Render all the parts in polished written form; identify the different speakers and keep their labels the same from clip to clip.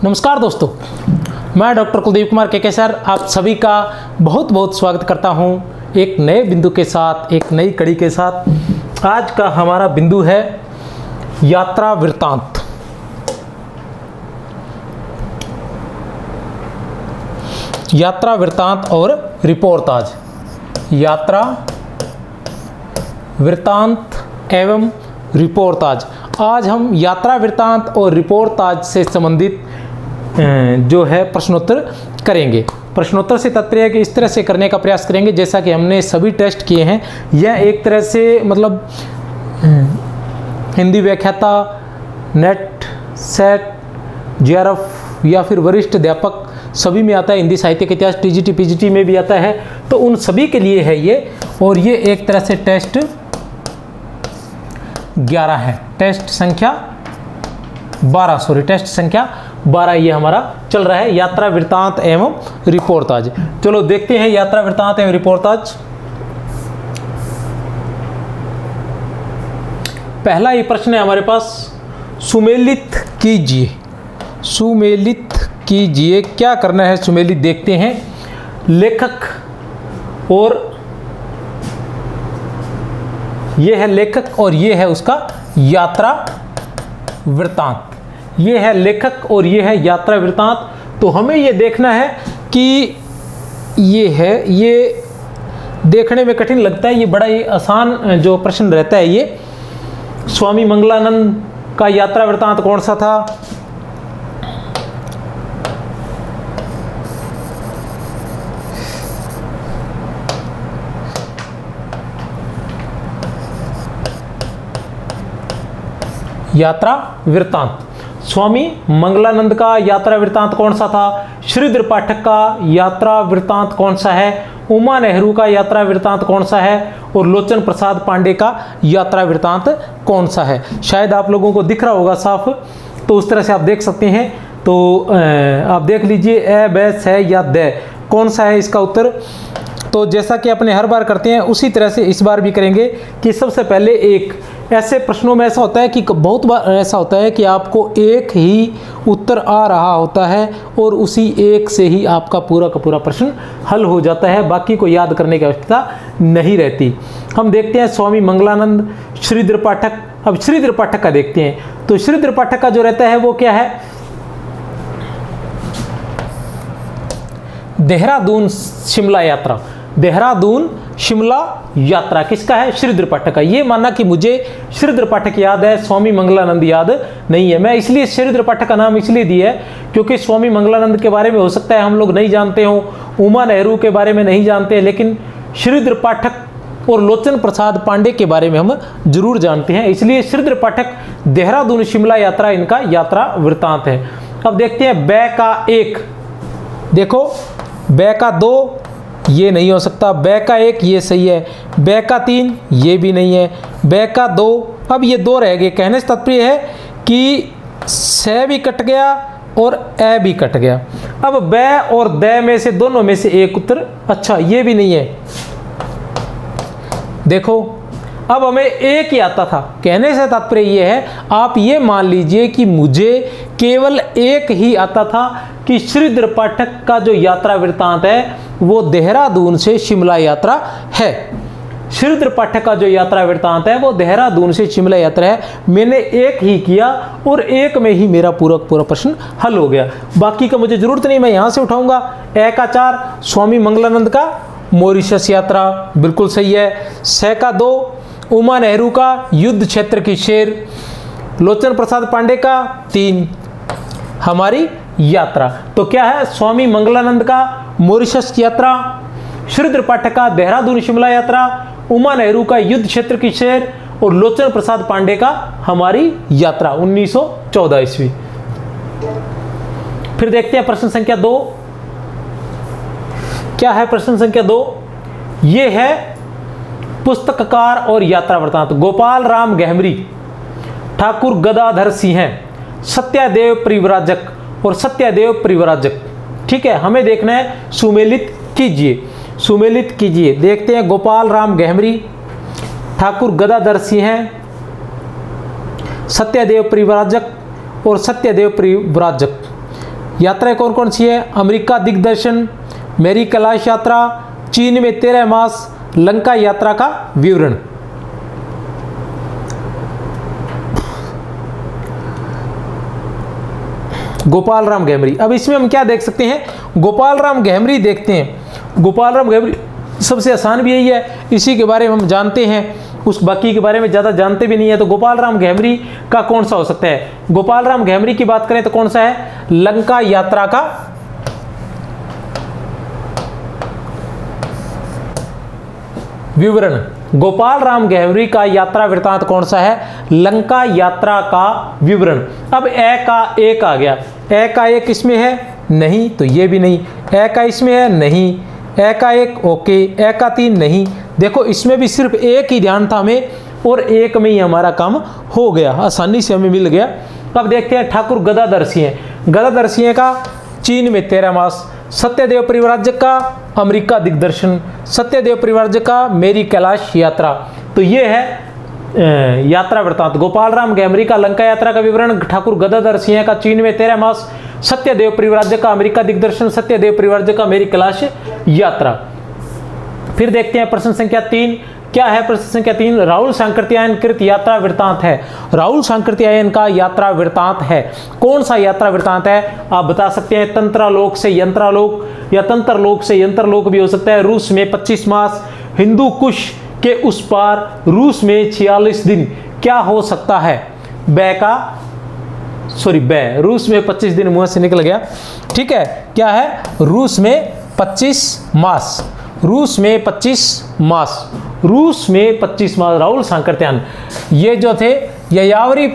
Speaker 1: नमस्कार दोस्तों, मैं डॉक्टर कुलदीप कुमार के सर आप सभी का बहुत बहुत स्वागत करता हूं एक नए बिंदु के साथ, एक नई कड़ी के साथ। आज का हमारा बिंदु है यात्रा वृत्तांत। यात्रा वृत्तांत और रिपोर्ताज। यात्रा वृत्तांत एवं रिपोर्ताज। आज हम यात्रा वृत्तांत और रिपोर्ताज से संबंधित जो है प्रश्नोत्तर करेंगे। प्रश्नोत्तर से तात्पर्य कि इस तरह से करने का प्रयास करेंगे जैसा कि हमने सभी टेस्ट किए हैं। यह एक तरह से मतलब हिंदी व्याख्याता, नेट, सेट, जेआरएफ या फिर वरिष्ठ अध्यापक सभी में आता है। हिंदी साहित्य के इतिहास, टीजीटी, पीजीटी में भी आता है। तो उन सभी के लिए है ये। और ये एक तरह से टेस्ट 11 है। टेस्ट संख्या 12 ये हमारा चल रहा है, यात्रा वृत्तांत एवं रिपोर्ताज। चलो देखते हैं यात्रा वृत्तांत एवं रिपोर्ताज। पहला ही प्रश्न है हमारे पास, सुमेलित कीजिए। सुमेलित कीजिए, क्या करना है सुमेलित देखते हैं। लेखक और ये है लेखक और ये है उसका यात्रा वृत्तांत। ये है लेखक और ये है यात्रा वृत्तांत। तो हमें ये देखना है कि ये है, ये देखने में कठिन लगता है, ये बड़ा ही आसान जो प्रश्न रहता है। ये स्वामी मंगलानंद का यात्रा वृत्तांत कौन सा था? यात्रा वृत्तांत। स्वामी मंगलानंद का यात्रा वृत्तांत कौन सा था? श्रीधर पाठक का यात्रा वृत्तांत कौन सा है? उमा नेहरू का यात्रा वृत्तांत कौन सा है? और लोचन प्रसाद पांडे का यात्रा वृत्तांत कौन सा है? शायद आप लोगों को दिख रहा होगा साफ, तो उस तरह से आप देख सकते हैं। तो आप देख लीजिए, ए, ब, स या द कौन सा है इसका उत्तर। तो जैसा कि अपने हर बार करते हैं उसी तरह से इस बार भी करेंगे कि सबसे पहले एक, ऐसे प्रश्नों में ऐसा होता है कि बहुत बार ऐसा होता है कि आपको एक ही उत्तर आ रहा होता है और उसी एक से ही आपका पूरा का पूरा प्रश्न हल हो जाता है, बाकी को याद करने की आवश्यकता नहीं रहती। हम देखते हैं स्वामी मंगलानंद, श्रीधर पाठक। अब श्रीधर पाठक का देखते हैं। तो श्रीधर पाठक का जो रहता है वो क्या है? देहरादून शिमला यात्रा। देहरादून शिमला यात्रा किसका है? श्रीधर पाठक का। ये मानना कि मुझे श्रीधर पाठक याद है, स्वामी मंगलानंद याद नहीं है। मैं इसलिए श्रीधर पाठक का नाम इसलिए दिया है क्योंकि स्वामी मंगलानंद के बारे में हो सकता है हम लोग नहीं जानते हो, उमा नेहरू के बारे में नहीं जानते, लेकिन श्रीधर पाठक और लोचन प्रसाद पांडे के बारे में हम जरूर जानते हैं। इसलिए श्रीधर पाठक देहरादून शिमला यात्रा इनका यात्रा वृत्तांत है। अब देखते हैं ब का 1। देखो, ब का 2 ये नहीं हो सकता, ब का 1 ये सही है, ब का 3 ये भी नहीं है, ब का 2, अब ये 2 रह गए। कहने से तात्पर्य है कि स भी कट गया और ए भी कट गया। अब ब और द में से दोनों में से एक उत्तर, अच्छा ये भी नहीं है। देखो, अब हमें एक ही आता था। कहने से तात्पर्य ये है, आप ये मान लीजिए कि मुझे केवल एक ही आता था कि श्रीधर पाठक का जो यात्रा वृत्तांत है वो देहरादून से शिमला यात्रा है। श्रीधर पाठक का जो यात्रा वृत्तांत है वो देहरादून से शिमला यात्रा है। मैंने एक ही किया और एक में ही मेरा पूरा प्रश्न हल हो गया। बाकी का मुझे जरूरत नहीं, मैं यहां से उठाऊंगा। ए का 4 स्वामी मंगलानंद का मॉरिशस यात्रा, बिल्कुल सही है। स का 2 उमा नेहरू का युद्ध क्षेत्र की शेर, लोचन प्रसाद पांडे का 3 हमारी यात्रा। तो क्या है? स्वामी मंगलानंद का मॉरिशस यात्रा, श्रीधर पाठक का देहरादून शिमला यात्रा, उमा नेहरू का युद्ध क्षेत्र की शेर और लोचन प्रसाद पांडे का हमारी यात्रा 1914 ईस्वी। फिर देखते हैं प्रश्न संख्या 2। क्या है प्रश्न संख्या 2? ये है पुस्तककार और यात्रा वृत्तांत। गोपाल राम गहमरी, ठाकुर गदाधर सिंह, सत्यादेव परिव्राजक और सत्यादेव परिव्राजक। ठीक है, हमें देखना है सुमेलित कीजिए। सुमेलित कीजिए, देखते हैं। गोपाल राम गहमरी, ठाकुर गदाधर सिंह, सत्यादेव परिव्राजक और सत्यदेव परिव्राजक। यात्राएं कौन कौन सी है? अमेरिका दिग्दर्शन, मेरी कैलाश यात्रा, चीन में 13 मास, लंका यात्रा का विवरण। गोपाल राम गहमरी। अब इसमें हम क्या देख सकते हैं? गोपाल राम गहमरी देखते हैं। गोपाल राम गहमरी सबसे आसान भी यही है, इसी के बारे में हम जानते हैं, उस बाकी के बारे में ज़्यादा जानते भी नहीं है। तो गोपाल राम गहमरी का कौन सा हो सकता है? गोपाल राम गहमरी की बात करें तो कौन सा है? लंका यात्रा का विवरण। गोपाल राम गहमरी का यात्रा वृत्तांत कौन सा है? लंका यात्रा का विवरण। अब ए का एक आ गया, ए का एक इसमें है नहीं, तो ये भी नहीं। ए का इसमें है नहीं, ए का एक ओके, ए का 3 नहीं। देखो इसमें भी सिर्फ एक ही ध्यान था हमें और एक में ही हमारा काम हो गया, आसानी से हमें मिल गया। अब देखते हैं ठाकुर गदाधर सिंह। गदाधर सिंह का चीन में 13 मास, सत्यदेव परिव्राजक का अमेरिका दिग्दर्शन, सत्यदेव परिव्राजक का मेरी कैलाश यात्रा। तो ये है यात्रा वृत्तांत। गोपाल राम गहमरी का लंका यात्रा का विवरण, ठाकुर गदाधर सिंह का चीन में 13 मास, सत्यदेव परिव्राजक का अमेरिका दिग्दर्शन, सत्यदेव परिव्राजक का मेरी कैलाश यात्रा। फिर देखते हैं प्रश्न संख्या 3 क्या है? प्रश्न संख्या 3 राहुल सांकृत्यायन कृत यात्रा वृत्तांत है। राहुल सांकृत्यायन का यात्रा वृत्तांत है। कौन सा यात्रा वृत्तांत है? आप बता सकते हैं तंत्रालोक से यंत्रालोक या तंत्रलोक से यंत्रलोक भी हो सकता है। रूस में 25 मास, हिंदू कुश के उस पार, रूस में 46 दिन। क्या हो सकता है? रूस में 25 दिन मुंह से निकल गया, ठीक है। क्या है? रूस में 25 मास, रूस में 25 मास, रूस में 25 मास। राहुल सांकृत्यायन ये जो थे यायावरी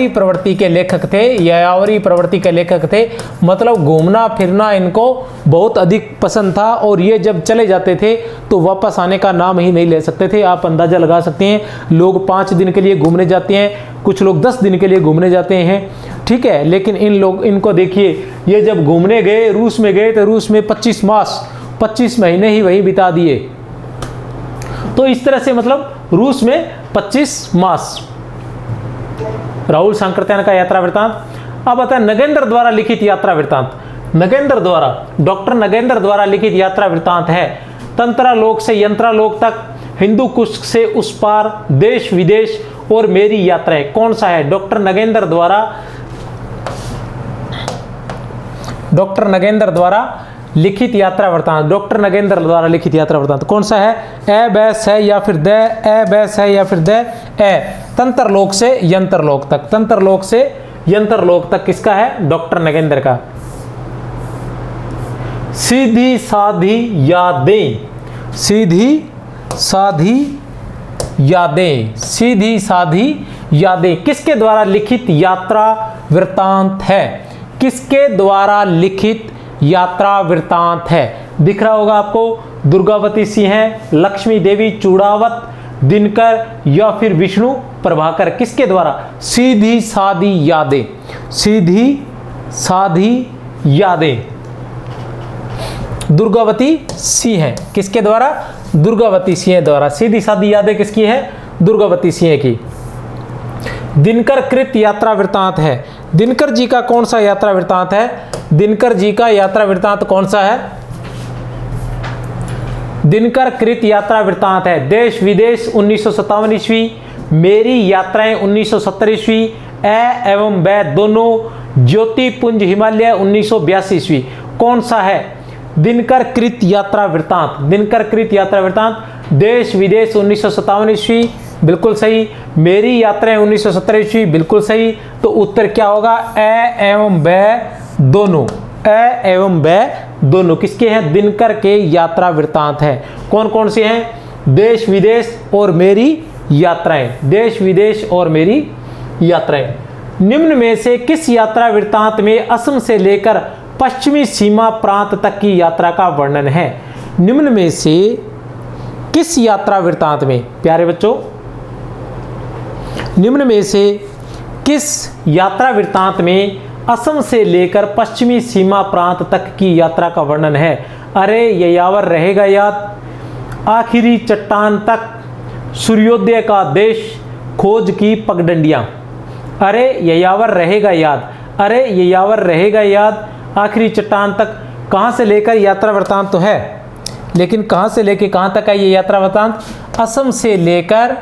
Speaker 1: प्रवृत्ति के लेखक थे, यायावरी प्रवृत्ति के लेखक थे। मतलब घूमना फिरना इनको बहुत अधिक पसंद था और ये जब चले जाते थे तो वापस आने का नाम ही नहीं ले सकते थे। आप अंदाजा लगा सकते हैं, लोग 5 दिन के लिए घूमने जाते हैं, कुछ लोग 10 दिन के लिए घूमने जाते हैं, ठीक है। लेकिन इनको देखिए, ये जब घूमने गए, रूस में गए, तो रूस में 25 मास, 25 महीने ही वहीं बिता दिए। तो इस तरह से मतलब रूस में 25 मास। राहुल सांकृत्यायन का यात्रा वृत्तांत। अब आता है नगेंद्र द्वारा लिखित यात्रा वृत्तांत। नगेंद्र द्वारा, डॉक्टर नगेंद्र द्वारा लिखित यात्रा वृत्तांत है तंत्रालोक से यंत्रालोक तक, हिंदू कुश से उस पार, देश विदेश और मेरी यात्राएं। कौन सा है? डॉक्टर नगेंद्र द्वारा लिखित यात्रा वृत्तांत। डॉक्टर नगेंद्र द्वारा लिखित यात्रा वृत्तांत कौन सा है? ए बैस है या फिर द, ए बैस है या फिर द, ए। तंत्रलोक से यंत्रलोक तक, तंत्रलोक से यंत्रलोक तक किसका है? डॉक्टर नगेंद्र का। सीधी साधी यादें, सीधी साधी यादें, सीधी साधी यादें किसके द्वारा लिखित यात्रा वृत्तांत है? किसके द्वारा लिखित यात्रा वृत्तांत है? दिख रहा होगा आपको, दुर्गावती सिंह, लक्ष्मी देवी चूड़ावत, दिनकर या फिर विष्णु प्रभाकर। किसके द्वारा? सीधी साधी यादें, सीधी साधी यादें, दुर्गावती सिंह। किसके द्वारा? दुर्गावती सिंह द्वारा। सीधी साधी यादें किसकी है? दुर्गावती सिंह की। दिनकर कृत यात्रा वृत्तांत है। दिनकर जी का कौन सा यात्रा वृत्तांत है? दिनकर जी का यात्रा वृत्तांत कौन सा है? दिनकर कृत यात्रा वृत्तांत है देश विदेश 1957 ईस्वी, मेरी यात्राएं 1970 ईस्वी, ए एवं बै दोनों, ज्योतिपुंज हिमालय 1982 ईस्वी। कौन सा है? दिनकर कृत यात्रा वृत्तांत। दिनकर कृत यात्रा वृत्तांत देश विदेश 1957 ईस्वी, बिल्कुल सही। मेरी यात्राएं 1970 ईस्वी, बिल्कुल सही। तो उत्तर क्या होगा? ए एवं बै दोनों, ए एवं बै दोनों किसके हैं? दिनकर के यात्रा वृत्तांत है। कौन कौन से हैं? देश विदेश और मेरी यात्राएं, देश विदेश और मेरी यात्राएं। निम्न में से किस यात्रा वृत्तांत में असम से लेकर पश्चिमी सीमा प्रांत तक की यात्रा का वर्णन है? निम्न में से किस यात्रा वृत्तांत में, प्यारे बच्चों, निम्न में से किस यात्रा वृत्तांत में असम से लेकर पश्चिमी सीमा प्रांत तक की यात्रा का वर्णन है? अरे ययावर रहेगा याद, आखिरी चट्टान तक, सूर्योदय का देश, खोज की पगडंडियां। अरे ययावर रहेगा याद, अरे ये यावर रहेगा याद आखिरी चट्टान तक, कहाँ से लेकर यात्रा वृत्तांत तो है, लेकिन कहाँ से लेकर कहाँ तक है ये यात्रा वृत्तांत? असम से लेकर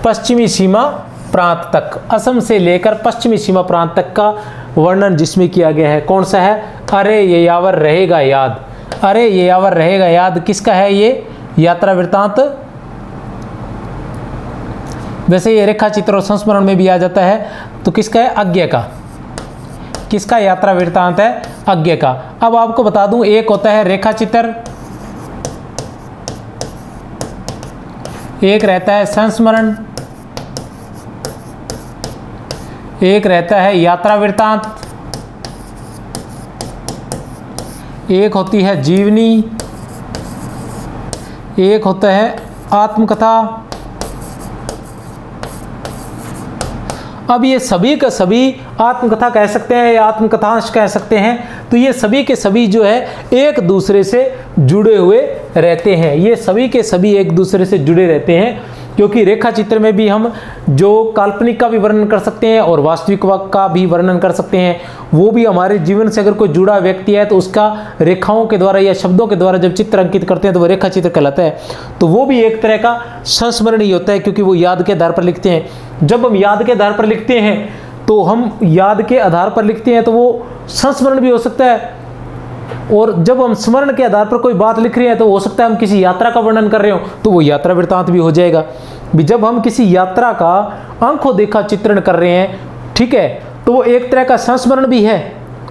Speaker 1: पश्चिमी सीमा प्रांत तक, असम से लेकर पश्चिमी सीमा प्रांत तक का वर्णन जिसमें किया गया है। कौन सा है? अरे ये यावर रहेगा याद, अरे ये यावर रहेगा याद किसका है ये यात्रा वृत्तांत? वैसे ये रेखा चित्र और संस्मरण में भी आ जाता है, तो किसका है? अज्ञे का। किसका यात्रा वृत्तांत है? अज्ञे का। अब आपको बता दूं, एक होता है रेखा चित्र, एक रहता है संस्मरण, एक रहता है यात्रा वृत्तांत, एक होती है जीवनी, एक होता है आत्मकथा। अब ये सभी का सभी आत्मकथा कह सकते हैं या आत्मकथांश कह सकते हैं, तो ये सभी के सभी जो है एक दूसरे से जुड़े हुए रहते हैं, ये सभी के सभी एक दूसरे से जुड़े रहते हैं, क्योंकि रेखा चित्र में भी हम जो काल्पनिक का भी वर्णन कर सकते हैं और वास्तविक का भी वर्णन कर सकते हैं। वो भी हमारे जीवन से अगर कोई जुड़ा व्यक्ति है तो उसका रेखाओं के द्वारा या शब्दों के द्वारा जब चित्र अंकित करते हैं तो वो रेखा चित्र कहलाता है। तो वो भी एक तरह का संस्मरण ही होता है, क्योंकि वो याद के आधार पर लिखते हैं। जब हम याद के आधार पर लिखते हैं तो हम याद के आधार पर लिखते हैं तो वो संस्मरण भी हो सकता है, और जब हम स्मरण के आधार पर कोई बात लिख रहे हैं तो हो सकता है हम किसी यात्रा का वर्णन कर रहे हो तो वो यात्रा वृत्तांत भी हो जाएगा। भी जब हम किसी यात्रा का आंखों देखा चित्रण कर रहे हैं, ठीक है, तो वो एक तरह का संस्मरण भी है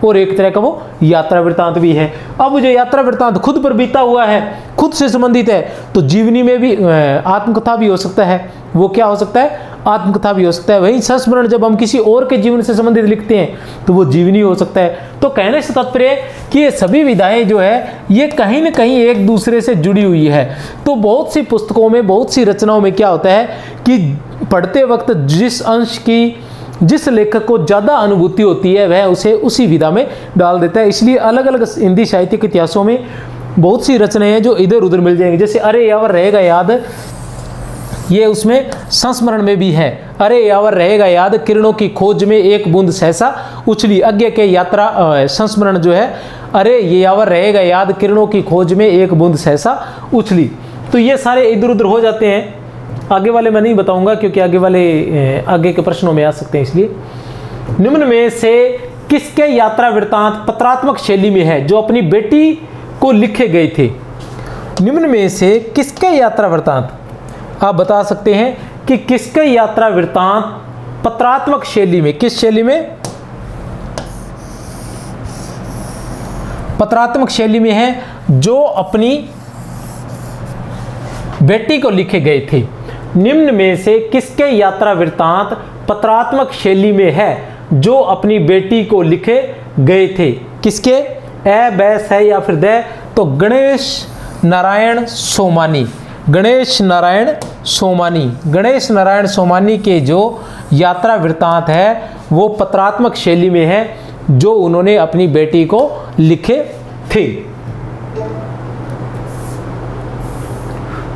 Speaker 1: और एक तरह का वो यात्रा वृत्तांत भी है। अब जो यात्रा वृत्तांत खुद पर बीता हुआ है, खुद से संबंधित है, तो जीवनी में भी आत्मकथा भी हो सकता है। वो क्या हो सकता है? आत्मकथा भी हो सकता है। वहीं संस्मरण जब हम किसी और के जीवन से संबंधित लिखते हैं तो वो जीवनी हो सकता है। तो कहने से तात्पर्य कि ये सभी विधाएं जो है ये कहीं ना कहीं एक दूसरे से जुड़ी हुई है। तो बहुत सी पुस्तकों में, बहुत सी रचनाओं में क्या होता है कि पढ़ते वक्त जिस अंश की, जिस लेखक को ज़्यादा अनुभूति होती है वह उसे उसी विधा में डाल देता है। इसलिए अलग अलग हिंदी साहित्य के इतिहासों में बहुत सी रचनाएं हैं जो इधर उधर मिल जाएंगी। जैसे अरे यावर रहेगा याद, ये उसमें संस्मरण में भी है। अरे यावर रहेगा याद, किरणों की खोज में एक बूंद सहसा उछली। अज्ञे के यात्रा संस्मरण जो है, अरे ये यावर रहेगा याद, किरणों की खोज में एक बूंद सहसा उछली। तो ये सारे इधर उधर हो जाते हैं। आगे वाले मैं नहीं बताऊंगा क्योंकि आगे वाले आगे के प्रश्नों में आ सकते हैं, इसलिए। निम्न में से किसके यात्रा वृत्तांत पत्रात्मक शैली में है जो अपनी बेटी को लिखे गए थे? निम्न में से किसके यात्रा वृत्तांत आप बता सकते हैं कि किसके यात्रा वृत्तांत पत्रात्मक शैली में, किस शैली में? पत्रात्मक शैली में है, जो अपनी बेटी को लिखे गए थे। निम्न में से किसके यात्रा वृत्तांत पत्रात्मक शैली में है जो अपनी बेटी को लिखे गए थे? किसके? ए, बैस है या फिर दे? तो गणेश नारायण सोमानी, गणेश नारायण सोमानी, गणेश नारायण सोमानी के जो यात्रा वृत्तांत है वो पत्रात्मक शैली में है जो उन्होंने अपनी बेटी को लिखे थे।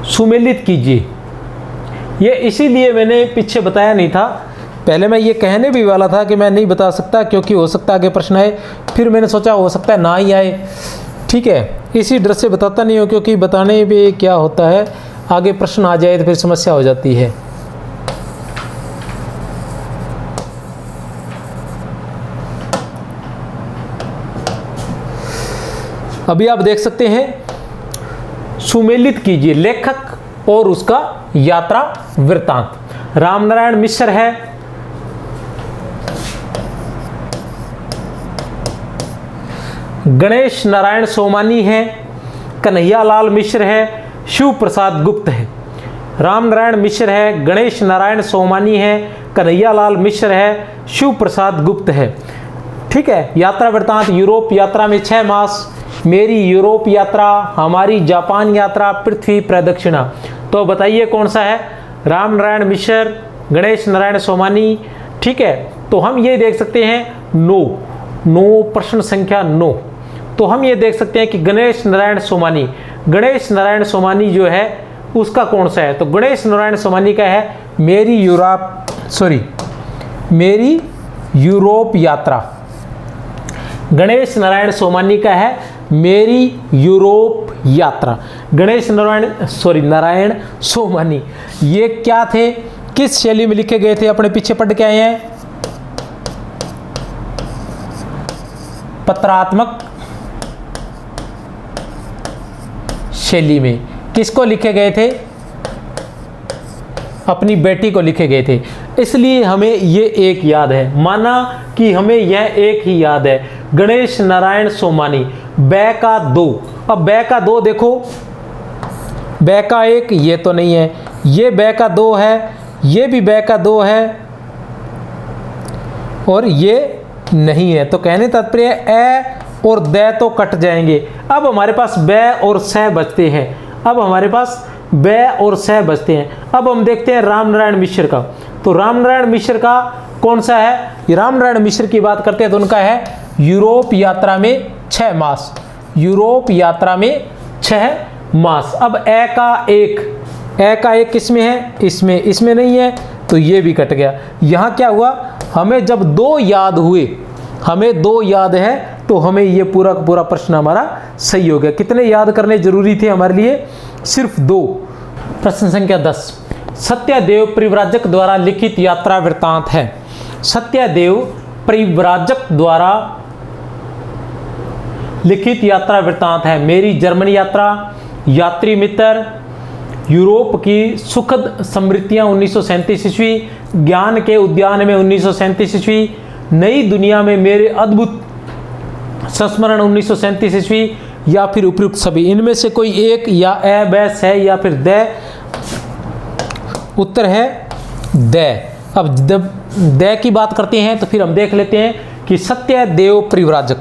Speaker 1: सुमेलित कीजिए। ये इसीलिए मैंने पीछे बताया नहीं था, पहले मैं ये कहने भी वाला था कि मैं नहीं बता सकता क्योंकि हो सकता है आगे प्रश्न आए, फिर मैंने सोचा हो सकता है ना ही आए, ठीक है, इसी डर से बताता नहीं हूँ, क्योंकि बताने में क्या होता है आगे प्रश्न आ जाए तो फिर समस्या हो जाती है। अभी आप देख सकते हैं, सुमेलित कीजिए लेखक और उसका यात्रा वृत्तांत। रामनारायण मिश्र है, गणेश नारायण सोमानी है, कन्हैयालाल मिश्र है, शिव प्रसाद गुप्त है। रामनारायण मिश्र है, गणेश नारायण सोमानी है, कन्हैयालाल मिश्र है, शिव प्रसाद गुप्त है। ठीक है। यात्रा वृत्तांत: यूरोप यात्रा में 6 मास, मेरी यूरोप यात्रा, हमारी जापान यात्रा, पृथ्वी प्रदक्षिणा। तो बताइए कौन सा है? रामनारायण मिश्र, गणेश नारायण सोमानी। ठीक है, तो हम ये देख सकते हैं 9 प्रश्न संख्या 9। तो हम ये देख सकते हैं कि गणेश नारायण सोमानी, गणेश नारायण सोमानी जो है उसका कौन सा है? तो गणेश नारायण सोमानी का है मेरी यूरोप यात्रा। गणेश नारायण सोमानी का है मेरी यूरोप यात्रा। गणेश नारायण सोमानी ये क्या थे, किस शैली में लिखे गए थे, अपने पीछे पढ़ के आए हैं, पत्रात्मक शैली में। किसको लिखे गए थे, अपनी बेटी को लिखे गए थे, इसलिए हमें ये एक याद है। माना कि हमें यह एक ही याद है, गणेश नारायण सोमानी। बै का 2, अब बै का 2 देखो, बै का 1 ये तो नहीं है, ये बै का 2 है, ये भी बै का 2 है और ये नहीं है। तो कहने तात्पर्य ए और दै तो कट जाएंगे। अब हमारे पास बै और सह बचते हैं, अब हमारे पास बै और सह बचते हैं। अब हम देखते हैं रामनारायण मिश्र का। तो रामनारायण मिश्र का कौन सा है, रामनारायण मिश्र की बात करते हैं तो उनका है यूरोप यात्रा में 6 मास, यूरोप यात्रा में 6 मास। अब ए का 1, ए का 1 किसमें है, इसमें नहीं है, तो ये भी कट गया। यहाँ क्या हुआ, हमें जब 2 याद हुए, हमें 2 याद है, तो हमें ये पूरा का पूरा प्रश्न हमारा सही हो गया। कितने याद करने जरूरी थे हमारे लिए, सिर्फ 2। प्रश्न संख्या 10, सत्यदेव परिव्राजक द्वारा लिखित यात्रा वृत्तांत है। सत्यदेव परिव्राजक द्वारा लिखित यात्रा वृत्तांत है। मेरी जर्मनी यात्रा, यात्री मित्र, यूरोप की सुखद समृद्धियां 1937 ईस्वी, ज्ञान के उद्यान में 1937 ईस्वी, नई दुनिया में मेरे अद्भुत संस्मरण 1937 ईस्वी, या फिर उपयुक्त सभी। इनमें से कोई एक, या ए बैस है या फिर दै। उत्तर है दै। अब जब दै की बात करते हैं तो फिर हम देख लेते हैं कि सत्यदेव परिव्राजक,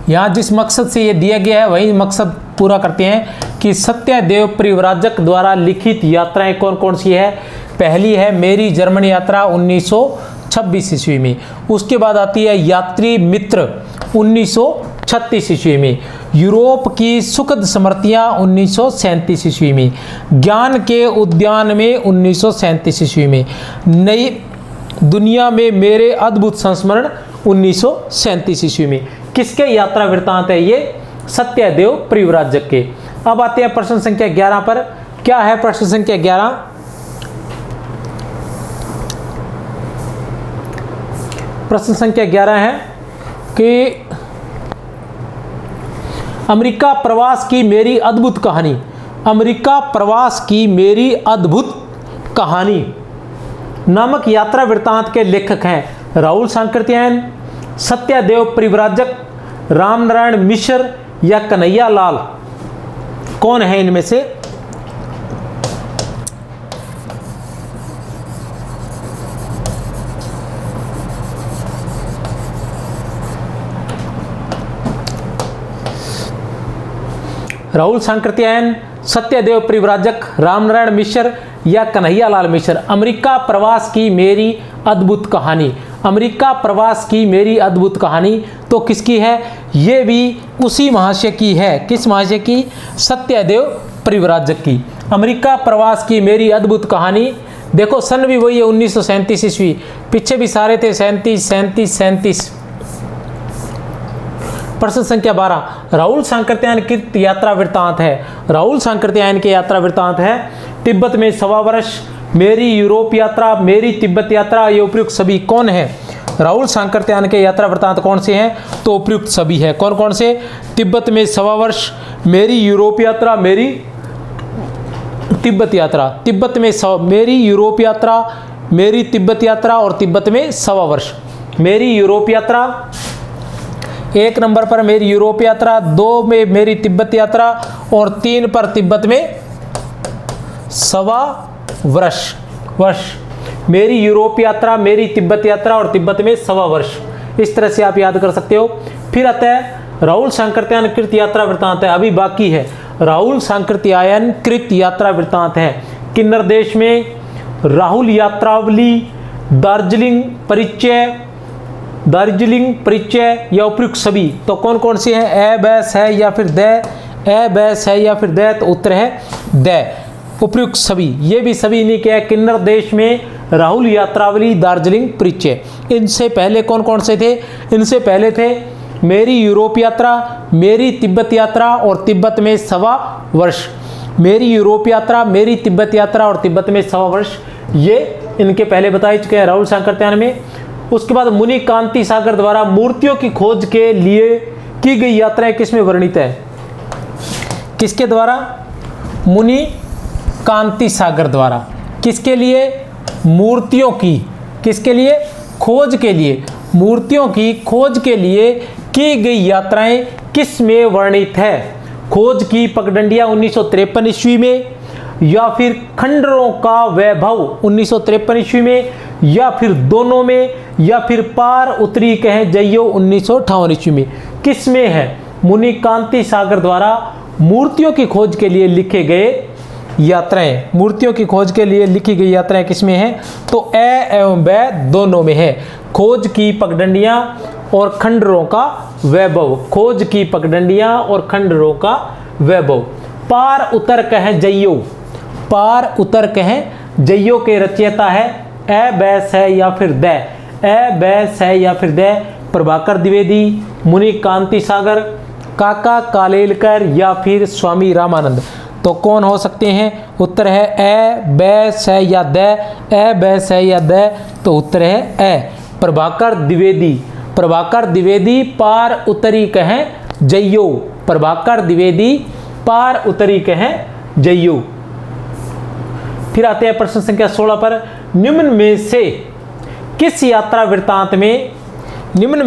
Speaker 1: यहाँ जिस मकसद से ये दिया गया है वही मकसद पूरा करते हैं कि सत्यदेव परिव्राजक द्वारा लिखित यात्राएं कौन कौन सी है। पहली है मेरी जर्मनी यात्रा 1926 ईस्वी में, उसके बाद आती है यात्री मित्र 1936 ईस्वी में, यूरोप की सुखद स्मृतियाँ 1937 ईस्वी में, ज्ञान के उद्यान में 1937 ईस्वी में, नई दुनिया में मेरे अद्भुत संस्मरण 1937 ईस्वी में। किसके यात्रा वृत्तांत है ये, सत्यदेव परिव्राजक के। अब आते हैं प्रश्न संख्या 11 पर। क्या है प्रश्न संख्या 11, प्रश्न संख्या 11 है कि अमेरिका प्रवास की मेरी अद्भुत कहानी, अमेरिका प्रवास की मेरी अद्भुत कहानी नामक यात्रा वृत्तांत के लेखक हैं राहुल सांकृत्यायन, सत्यदेव परिव्राजक, रामनारायण मिश्र या कन्हैया लाल। कौन है इनमें से? राहुल सांकृत्यायन, सत्यदेव परिव्राजक, रामनारायण मिश्र या कन्हैया लाल मिश्र। अमेरिका प्रवास की मेरी अद्भुत कहानी, अमेरिका प्रवास की मेरी अद्भुत कहानी तो किसकी है? ये भी उसी महाशय की है। किस महाशय की? सत्यदेव परिव्राजक की। अमेरिका प्रवास की मेरी अद्भुत कहानी, देखो सन भी वही है 1937 ईस्वी, पीछे भी सारे थे 37। प्रश्न संख्या 12, राहुल सांकृत्यायन की यात्रा वृत्तांत है। राहुल सांकृत्यायन की यात्रा वृत्तांत है तिब्बत में 1.25 वर्ष, मेरी यूरोप यात्रा, मेरी तिब्बत यात्रा, ये उपयुक्त सभी। कौन है? राहुल सांकृत्यायन के यात्रा वृत्तांत कौन से हैं? तो उपयुक्त सभी है। कौन कौन से? तिब्बत में 1.25 वर्ष, मेरी यूरोप यात्रा, मेरी तिब्बत यात्रा। तिब्बत में मेरी यूरोप यात्रा, मेरी तिब्बत यात्रा और तिब्बत में 1.25 वर्ष। मेरी यूरोप यात्रा 1 नंबर पर मेरी यूरोप यात्रा, 2 में मेरी तिब्बत यात्रा और 3 पर तिब्बत में 1.25 वर्ष। मेरी यूरोप यात्रा, मेरी तिब्बत यात्रा और तिब्बत में 1.25 वर्ष। इस तरह से आप याद कर सकते हो। फिर आता है राहुल सांकृत्यायन कृत यात्रा वृत्तांत है, अभी बाकी है। राहुल सांकृत्यायन कृत यात्रा वृत्तांत है किन्नर देश में, राहुल यात्रावली, दार्जिलिंग परिचय या उपयुक्त सभी। तो कौन कौन सी है? ए बैस है या फिर दै, ए बैस है या फिर दै, तो उत्तर है दै, उपयुक्त सभी। ये भी सभी नहीं क्या है, किन्नर देश में, राहुल यात्रावली, दार्जिलिंग परिचय। इनसे पहले कौन कौन से थे? इनसे पहले थे मेरी यूरोप यात्रा, मेरी तिब्बत यात्रा और तिब्बत में 1.25 वर्ष। मेरी यूरोप यात्रा, मेरी तिब्बत यात्रा और तिब्बत में 1.25 वर्ष, ये इनके पहले बताए चुके हैं राहुल सांकृत्यायन में। उसके बाद मुनि कांति सागर द्वारा मूर्तियों की खोज के लिए की गई यात्राएं किसमें वर्णित है? किसके द्वारा? मुनि कांति सागर द्वारा। किसके लिए? मूर्तियों की, किसके लिए? खोज के लिए। मूर्तियों की खोज के लिए की गई यात्राएं किस में वर्णित है? खोज की पगडंडियां 1953 ईस्वी में, या फिर खंडरों का वैभव 1953 ईस्वी में, या फिर दोनों में, या फिर पार उतरी कहें जइयो 1958 ईस्वी में? किस में है? मुनि कांति सागर द्वारा मूर्तियों की खोज के लिए लिखे गए यात्राएं, मूर्तियों की खोज के लिए लिखी गई यात्राएं किसमें हैं? तो ए एवं बै दोनों में है। खोज की पगडंडियां और खंडरों का वैभव, खोज की पगडंडियां और खंडरों का वैभव। पार उतर कहें जइयो, पार उतर कहें जइयो के रचयिता है ए बैस है या फिर द, ए बैस है या फिर द? प्रभाकर द्विवेदी, मुनि कांति सागर, काका कालेलकर या फिर स्वामी रामानंद। तो कौन हो सकते हैं? उत्तर है ए बैस है या द, ए बैस है या द? तो उत्तर है ए, प्रभाकर द्विवेदी। प्रभाकर द्विवेदी पार उतरी कहें जइयो, प्रभाकर द्विवेदी पार उतरी कहें जइयो। फिर आते हैं प्रश्न संख्या 16 पर। निम्न में से किस यात्रा वृत्तांत में, निम्न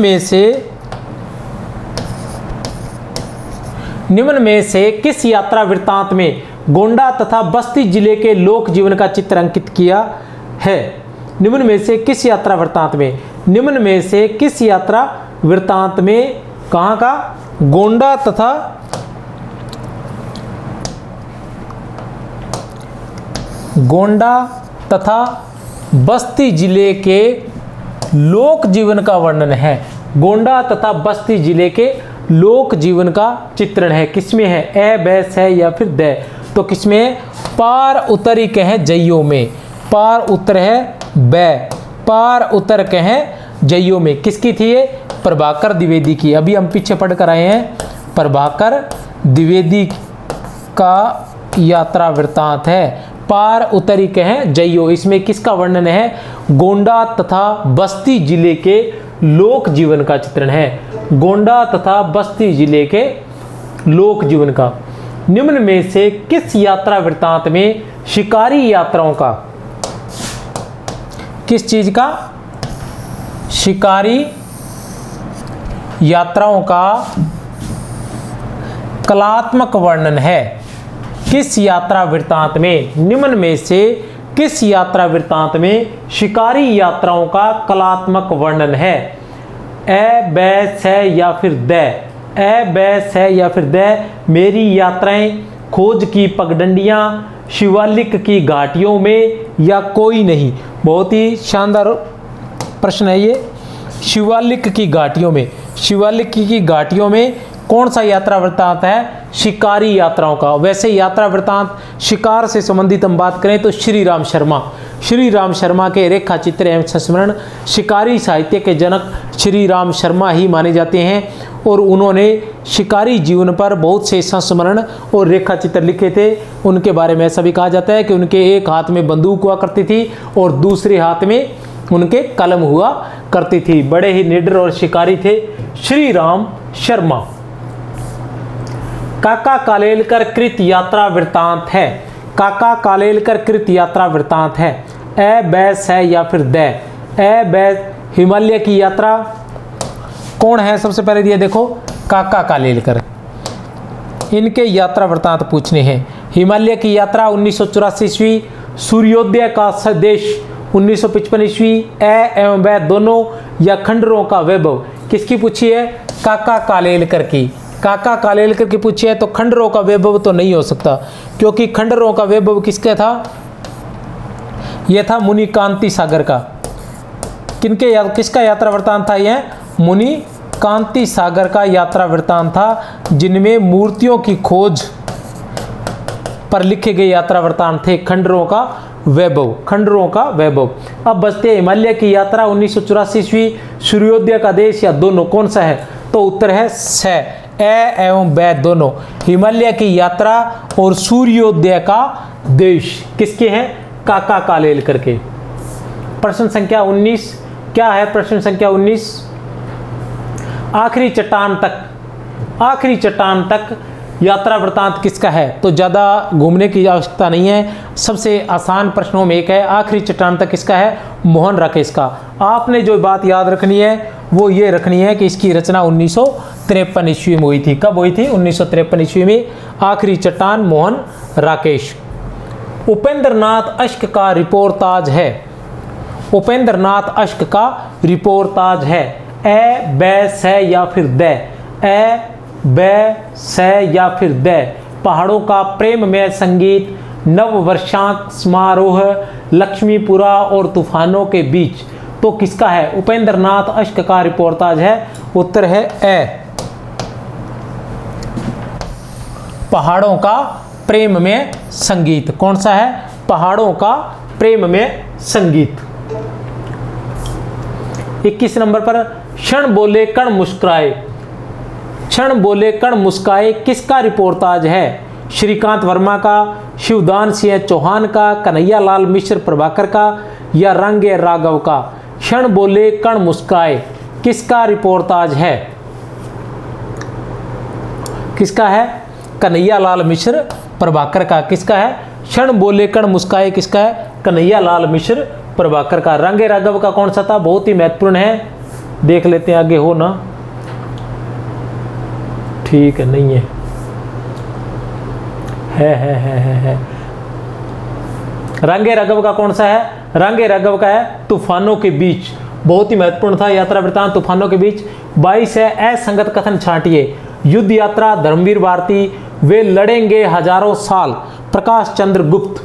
Speaker 1: में से किस यात्रा वृत्तांत में गोंडा तथा बस्ती जिले के लोक जीवन का चित्र अंकित किया है? निम्न में से किस यात्रा वृत्तांत में, निम्न में से किस यात्रा वृत्तांत में कहां का? गोंडा तथा बस्ती जिले के लोक जीवन का वर्णन है। गोंडा तथा बस्ती जिले के लोक जीवन का चित्रण है। किसमें है? ए बैस है या फिर द? तो किसमें है? पार उतरी कहें जइयो में, पार उतर है बै, पार उतर कहें जइयो में। किसकी थी ये? प्रभाकर द्विवेदी की। अभी हम पीछे पढ़ कर आए हैं, प्रभाकर द्विवेदी का यात्रा वृत्तांत है। पार उतरी कहें जइयो, इसमें किसका वर्णन है? गोंडा तथा बस्ती जिले के लोक जीवन का चित्रण है। गोंडा तथा बस्ती जिले के लोक जीवन का। निम्न में से किस यात्रा वृत्तांत में शिकारी यात्राओं का, किस चीज का? शिकारी यात्राओं का कलात्मक वर्णन है? किस यात्रा वृत्तांत में, निम्न में से किस यात्रा वृत्तांत में शिकारी यात्राओं का कलात्मक वर्णन है? ए बैस है या फिर द? ए बैस है या फिर द? मेरी यात्राएं, खोज की पगडंडियां, शिवालिक की घाटियों में या कोई नहीं? बहुत ही शानदार प्रश्न है ये। शिवालिक की घाटियों में, शिवालिक की घाटियों में कौन सा यात्रा वृत्तांत है? शिकारी यात्राओं का। वैसे यात्रा वृत्तांत शिकार से संबंधित हम बात करें तो श्री राम शर्मा, श्री राम शर्मा के रेखा चित्र एवं संस्मरण शिकारी साहित्य के जनक श्री राम शर्मा ही माने जाते हैं, और उन्होंने शिकारी जीवन पर बहुत से संस्मरण और रेखा चित्र लिखे थे। उनके बारे में ऐसा भी कहा जाता है कि उनके एक हाथ में बंदूक हुआ करती थी और दूसरे हाथ में उनके कलम हुआ करती थी। बड़े ही निडर और शिकारी थे श्री राम शर्मा। काका कालेलकर कृत यात्रा वृत्तांत है। काका कालेलकर कृत यात्रा वृत्तांत है। ए बैस है या फिर द? ए बैस हिमालय की यात्रा कौन है? सबसे पहले दिया देखो काका कालेलकर, इनके यात्रा वृत्तांत पूछने हैं। हिमालय की यात्रा 1984 ईस्वी, सूर्योदय का संदेश 1955 ईस्वी, ए एवं बै दोनों या खंडरों का वैभव किसकी पूछी है? काका कालेलकर की। काका कालेलकर की पूछी है तो खंडरों का वैभव तो नहीं हो सकता, क्योंकि खंडरों का वैभव किसका था? यह था मुनि कांति सागर का। किसका यात्रा वृत्तांत था? यह मुनि कांति सागर का यात्रा वृत्तांत था, जिनमें मूर्तियों की खोज पर लिखे गए यात्रा वृत्तांत थे। खंडरों का वैभव, खंडरों का वैभव। अब बचते हिमालय की यात्रा 1984 ईस्वी, सूर्योदय का देश या दोनों, कौन सा है? तो उत्तर है स, ए एवं बै दोनों। हिमालय की यात्रा और सूर्योदय का देश किसके हैं? काका कालेल करके। प्रश्न संख्या 19 क्या है? प्रश्न संख्या 19, आखिरी चट्टान तक यात्रा वृतांत किसका है? तो ज़्यादा घूमने की आवश्यकता नहीं है, सबसे आसान प्रश्नों में एक है। आखिरी चट्टान तक किसका है? मोहन राकेश का। आपने जो बात याद रखनी है वो ये रखनी है कि इसकी रचना 1953 ईस्वी में हुई थी। कब हुई थी? 1953 ईस्वी में। आखिरी चट्टान मोहन राकेश। उपेंद्र नाथ अश्क का रिपोर्टाज है। उपेंद्र नाथ अश्क का रिपोर्टाज है। ए बै से या फिर द, ए बै से या फिर द। पहाड़ों का प्रेममय संगीत, नव वर्षांत समारोह, लक्ष्मीपुरा और तूफानों के बीच, तो किसका है? उपेंद्र नाथ अश्क का रिपोर्टाज है। उत्तर है ए, पहाड़ों का प्रेममय संगीत। कौन सा है? पहाड़ों का प्रेममय संगीत। 21 नंबर पर, क्षण बोले कण मुस्कुराए। क्षण बोले कण मुस्काए किसका रिपोर्टाज है? श्रीकांत वर्मा का, शिवदान सिंह चौहान का, कन्हैया लाल मिश्र प्रभाकर का या रंगे राघव का? क्षण बोले कण मुस्काए किसका रिपोर्टाज है? किसका है? कन्हैया लाल मिश्र प्रभाकर का। किसका है? क्षण बोले कण मुस्काए किसका है? कन्हैया लाल मिश्र प्रभाकर का। रंगे राघव का कौन सा था? बहुत ही महत्वपूर्ण है, देख लेते हैं आगे हो ना। ठीक है, नहीं है, है। रंगे राघव का कौन सा है? रंगे राघव का है तूफानों के बीच। बहुत ही महत्वपूर्ण था यात्रा वृतांत तूफानों के बीच। 22 है, असंगत कथन छांटिए। युद्ध यात्रा धर्मवीर भारती, वे लड़ेंगे हजारों साल, प्रकाश चंद्र गुप्त।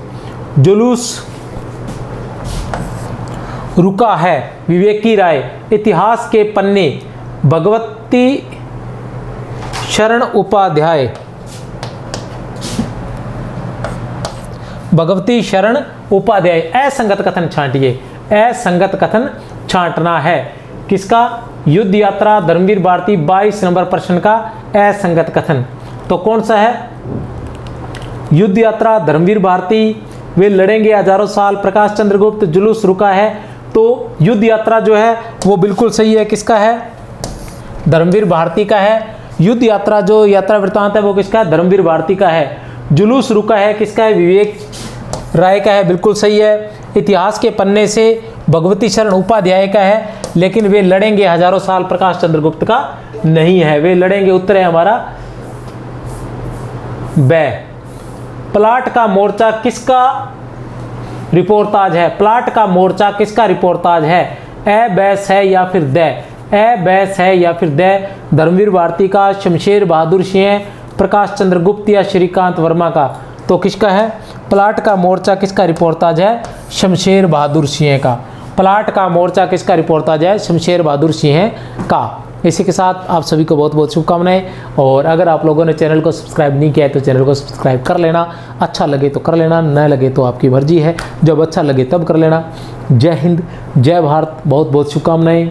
Speaker 1: जुलूस रुका है, विवेकी राय। इतिहास के पन्ने, भगवती शरण उपाध्याय। भगवती शरण उपाध्याय। असंगत कथन छांटिए। असंगत कथन छांटना है किसका? युद्ध यात्रा धर्मवीर भारती। 22 नंबर प्रश्न का असंगत कथन तो कौन सा है? युद्ध यात्रा धर्मवीर भारती, वे लड़ेंगे हजारों साल, प्रकाश चंद्र गुप्त। जुलूस रुका है, तो युद्ध यात्रा जो है वो बिल्कुल सही है। किसका है? धर्मवीर भारती का है। युद्ध यात्रा जो यात्रा वृतांत है वो किसका है? धर्मवीर भारती का है। जुलूस रुका है किसका है? विवेक राय का है, बिल्कुल सही है। इतिहास के पन्ने से भगवती शरण उपाध्याय का है, लेकिन वे लड़ेंगे हजारों साल प्रकाश चंद्र गुप्त का नहीं है। वे लड़ेंगे, उत्तर है हमारा बै। प्लाट का मोर्चा किसका रिपोर्टाज है? प्लाट का मोर्चा किसका रिपोर्टाज है? ए बैस है या फिर द, ए बैस है या फिर द। धर्मवीर भारती का, शमशेर बहादुर सिंह, प्रकाश चंद्र गुप्त या श्रीकांत वर्मा का? तो किसका है? प्लाट का मोर्चा किसका रिपोर्टाज है? शमशेर बहादुर सिंह का। प्लाट का मोर्चा किसका रिपोर्टाज है? शमशेर बहादुर सिंह का। इसी के साथ आप सभी को बहुत बहुत शुभकामनाएं। और अगर आप लोगों ने चैनल को सब्सक्राइब नहीं किया है तो चैनल को सब्सक्राइब कर लेना। अच्छा लगे तो कर लेना, न लगे तो आपकी मर्जी है, जब अच्छा लगे तब कर लेना। जय हिंद, जय भारत, बहुत बहुत शुभकामनाएं।